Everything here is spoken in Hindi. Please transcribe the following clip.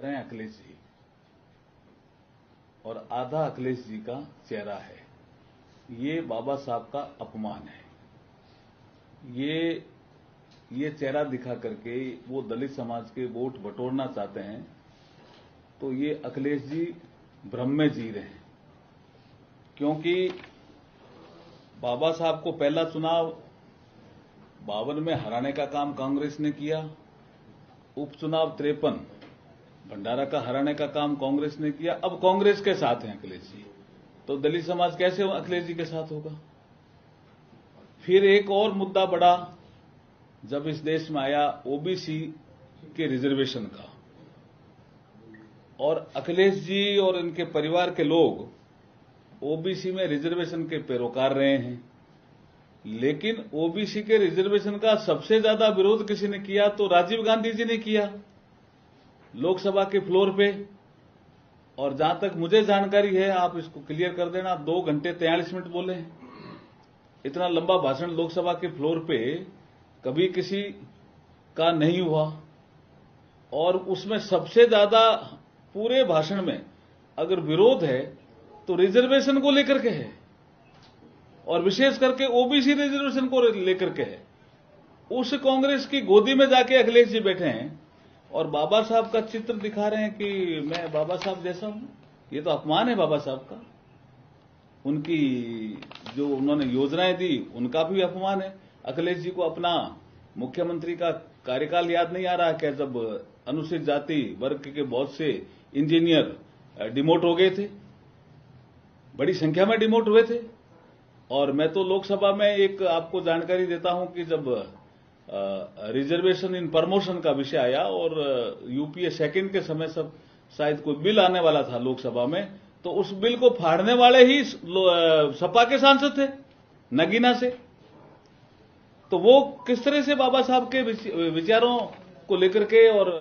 रहे हैं अखिलेश जी और आधा अखिलेश जी का चेहरा है। ये बाबा साहब का अपमान है। ये चेहरा दिखा करके वो दलित समाज के वोट बटोरना चाहते हैं, तो ये अखिलेश जी भ्रम में जी रहे हैं। क्योंकि बाबा साहब को पहला चुनाव 52 में हराने का काम कांग्रेस ने किया, उपचुनाव 53 भंडारा का हराने का काम कांग्रेस ने किया। अब कांग्रेस के साथ हैं अखिलेश जी, तो दलित समाज कैसे अखिलेश जी के साथ होगा? फिर एक और मुद्दा बढ़ा जब इस देश में आया ओबीसी के रिजर्वेशन का, और अखिलेश जी और इनके परिवार के लोग ओबीसी में रिजर्वेशन के पैरोकार रहे हैं। लेकिन ओबीसी के रिजर्वेशन का सबसे ज्यादा विरोध किसी ने किया तो राजीव गांधी जी ने किया लोकसभा के फ्लोर पे। और जहां तक मुझे जानकारी है, आप इसको क्लियर कर देना, 2 घंटे 43 मिनट बोले। इतना लंबा भाषण लोकसभा के फ्लोर पे कभी किसी का नहीं हुआ। और उसमें सबसे ज्यादा पूरे भाषण में अगर विरोध है तो रिजर्वेशन को लेकर के है, और विशेष करके ओबीसी रिजर्वेशन को लेकर के है। उस कांग्रेस की गोदी में जाके अखिलेश जी बैठे हैं और बाबा साहब का चित्र दिखा रहे हैं कि मैं बाबा साहब जैसा हूं। ये तो अपमान है बाबा साहब का। उनकी जो उन्होंने योजनाएं दी उनका भी अपमान है। अखिलेश जी को अपना मुख्यमंत्री का कार्यकाल याद नहीं आ रहा क्या, जब अनुसूचित जाति वर्ग के बहुत से इंजीनियर डिमोट हो गए थे, बड़ी संख्या में डिमोट हुए थे। और मैं तो लोकसभा में एक आपको जानकारी देता हूं कि जब रिजर्वेशन इन प्रमोशन का विषय आया और यूपीए सेकंड के समय सब शायद कोई बिल आने वाला था लोकसभा में, तो उस बिल को फाड़ने वाले ही सपा के सांसद थे, नगीना से। तो वो किस तरह से बाबा साहब के विचारों को लेकर के और